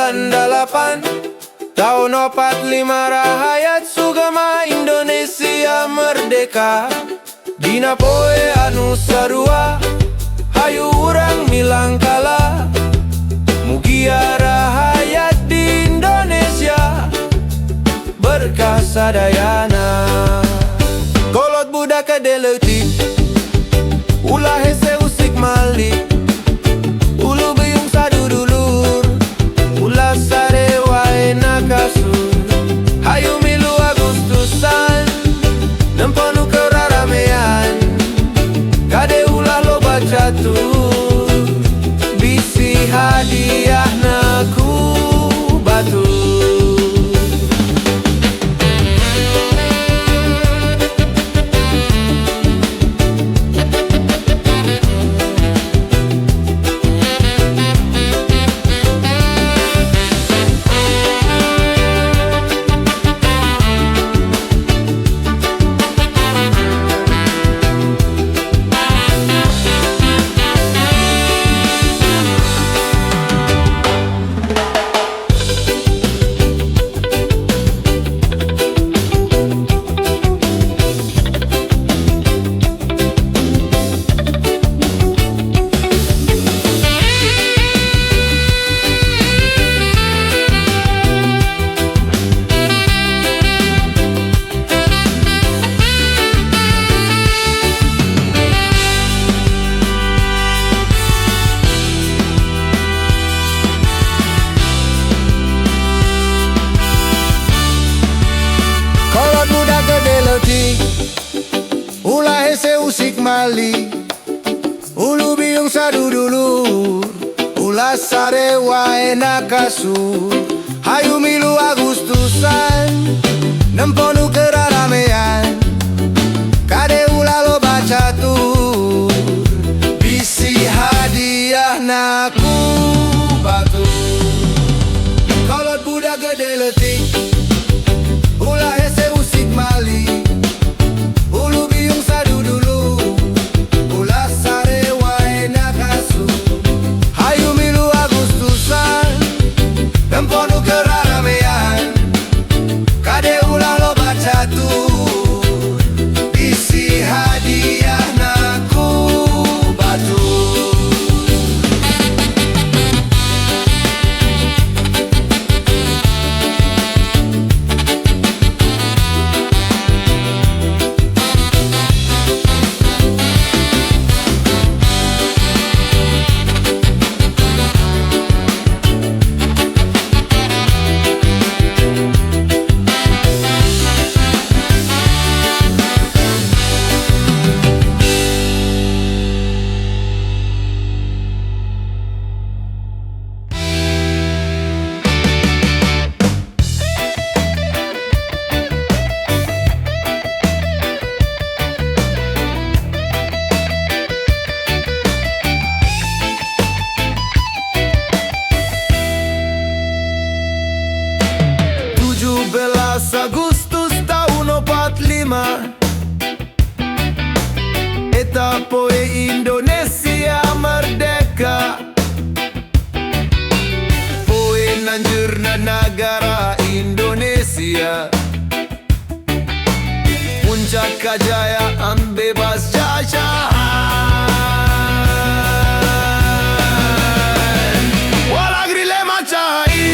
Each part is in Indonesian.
98 tahun 45 rahayat sugama Indonesia merdeka. Dina poe anu sarua hayu urang milang kala mugia rahayat di Indonesia berkah sadayana. Kolot budak deleutik ulah hese usik malik ulu beyung sadudulur ulah sare wae nakasur hayu milu Agustusan nemponu keraramean kade ulah loba catur bisi hadiah naku batu. Ulah hese usik mali ulu biyung sadudulur ulah sare wae nakasur hayu milu Agustusan nemponu keraramean kade ulah loba catur bisi hadiah naku batu. Kolot budak gede letik ulah hese usik mali ulu biyung sadudulu ulah sare wae nakasur hayu milu Agustusan nemponu keraramean kade ulah loba catur bisi hadiah naku batu. Agustus tahun 45 eta poe Indonesia merdeka poe nanjurna negara Indonesia puncak kejayaan bebas jajahan walau grile macai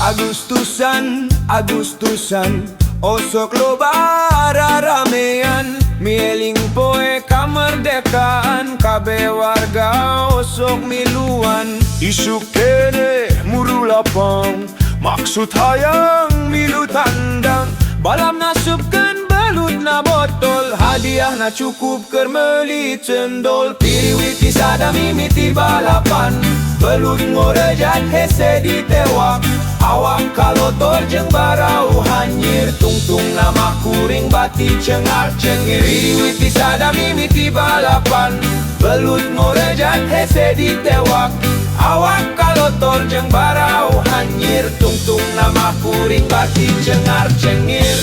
Agustusan, Agustusan, osok lobara ramean, mieling poe kamerdekaan, kabe warga osok miluan. Isu kene muru lapang, maksud hayang milu tandang, balam nasupkan belut na botol, hadiah na cukup kermeli cendol. Piriwiti sada mimiti balapan, belut ngorejat hese ditewak, awak kalotor jeng barau hanyir, tungtung nama kuring bati cengar cengir. Piriwiti sada mimiti balapan, belut ngorejat hese ditewak, awak kalotor jeng barau hanyir, tungtung nama kuring bati cengar cengir.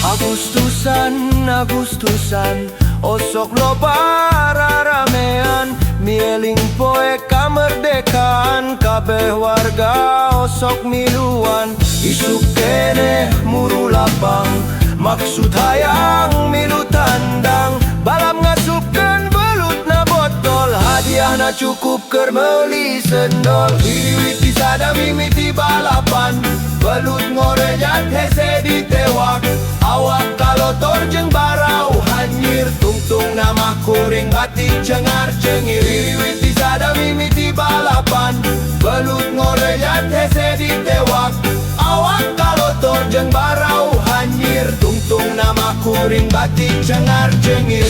Agustusan, Agustusan, osok lobara ramean, mieling poe kamerdekaan, kabeh warga osok miluan. Isu kene muru lapang, maksud hayang milu tandang, balam ngasupkan belut na botol, hadiah na cukup kermeli sendol. Piriwiti sada mimiti balapan, belut ngorejat hese ditewak, awak kalotor jeng barau hanyir, tungtung nama kuring bati cengar cengir. Piriwiti sada mimiti balapan, belut ngorejat hese ditewak, awak kalotor jeng barau hanyir, tungtung nama kuring bati cengar cengir.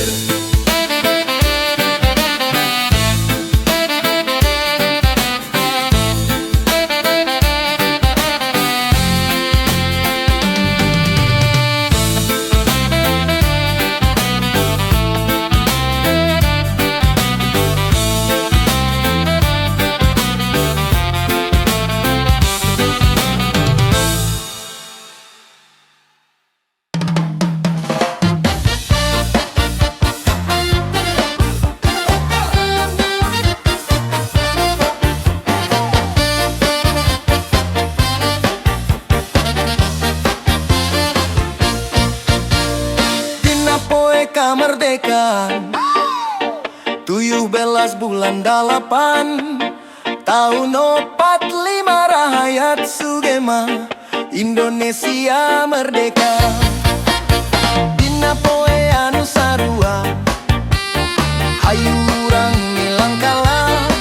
Kemerdekaan 17 bulan 8 tahun 45 rahayat sugema Indonesia merdeka. Dina poe anu sarua hayu urang nilang kalah,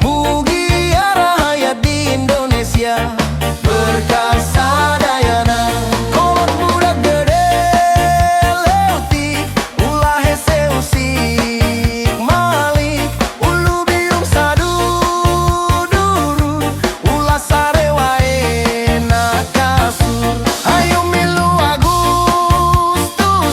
mugi rahayat di Indonesia berkah sadayana. Kolot budak gede leutik, ulah hese usik malik, ulu biung saduduru, ulah sare wae na kasur. Hayu milu Agustusan,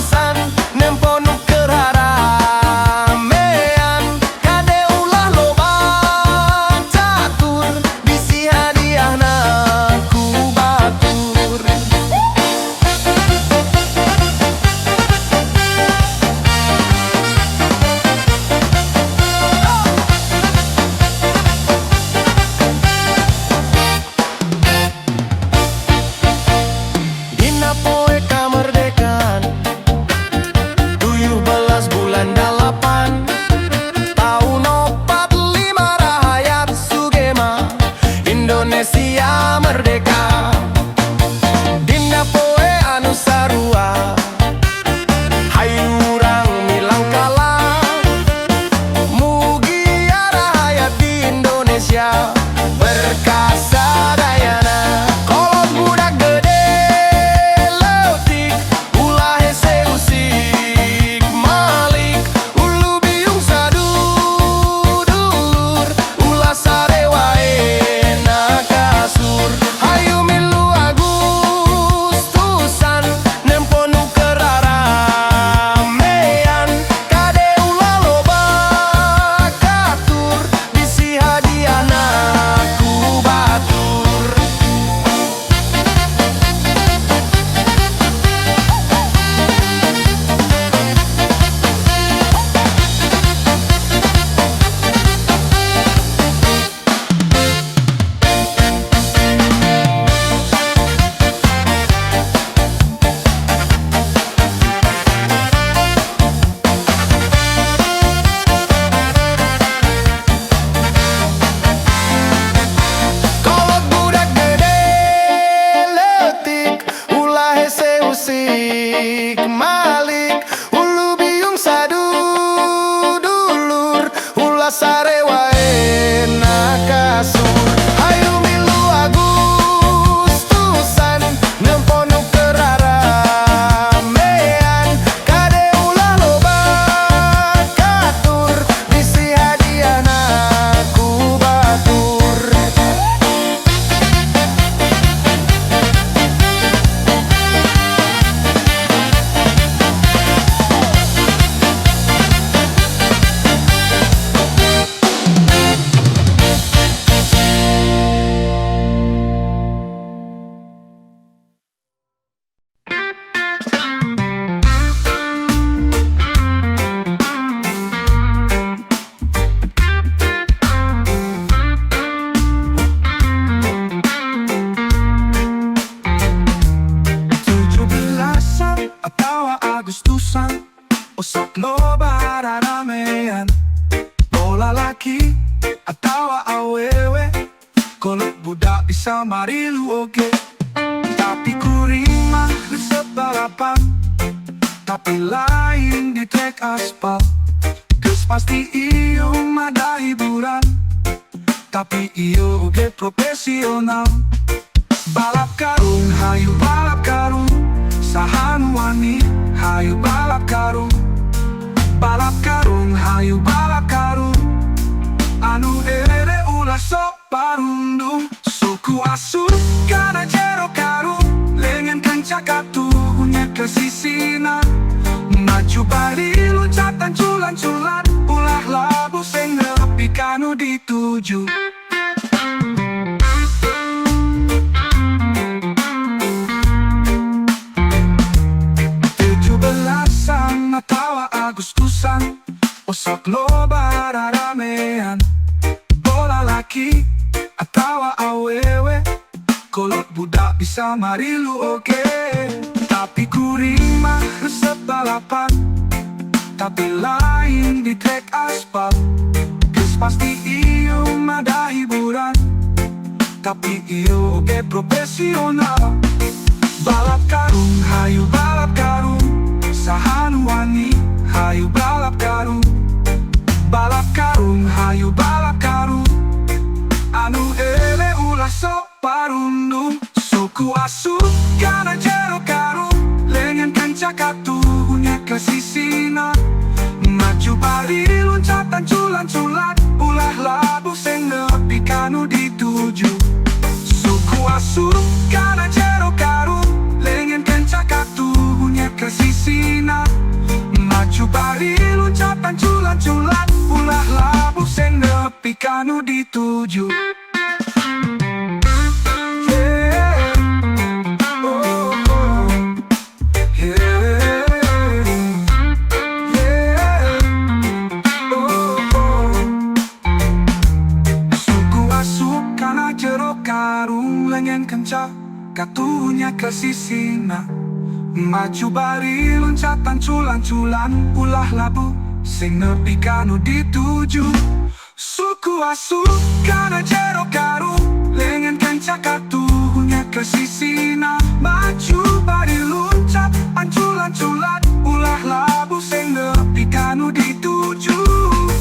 loba raramean, bola laki atau awewe, kolot budak bisa marilu oke. Tapi kuring mah resep balapan, tapi lain di trek aspal. Geus pasti iyo mada hiburan, tapi iyo oge profesional. Balap karung, hayu balap karung, sahan wani, hayu balap karung. Balap karung, hayu balap karung, anu ere ulah sok parundung. Suku asup kana jero karung, lengan kanca katuhnya ke sisina. Maju bari loncatan culan-culan, ulah labu sing nepi kanu dituju. 17-an atau Agustusan, osok loba raramean, bola laki atau awewe, kolot budak bisa marilu oke. Tapi kuring mah resep balapan, tapi lain di trek aspal. Geus pasti iyo mada hiburan, tapi iyo oge profesional. Balap karung, hayu balap karung, sahan wani, hayu balap karung. Balap karung, hayu balap karung, anu ele ulah sok parundung. Suku asup kana jero karung, lengan kanca katuhnya ke sisina. Maju bari loncatan culan-culan, ulah labu sing nepi kanu dituju. Suku asup kana jero karung, lengan kanca katuhnya ke sisina. Maju bari loncatan culan-culan, ulah labu sing nepi kanu dituju. Karung lengan kencang, katunya ke sisina. Maju bari loncatan culan-culan, ulah labu sing nepi kanu dituju. Suku asup kana jero karung, lengan kencang, katunya ke sisina. Maju bari loncatan culan-culan, ulah labu sing nepi kanu dituju.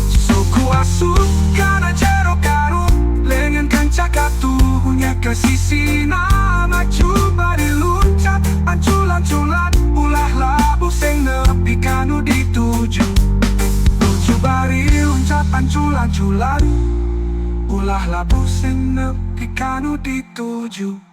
Suku asup kana jero karung, lengan kencang, katunya ke sisina. Maju bari loncatan culan-culan, ulah labu sing nepi kanu dituju. Maju bari loncatan culan-culan, ulah labu sing nepi kanu dituju.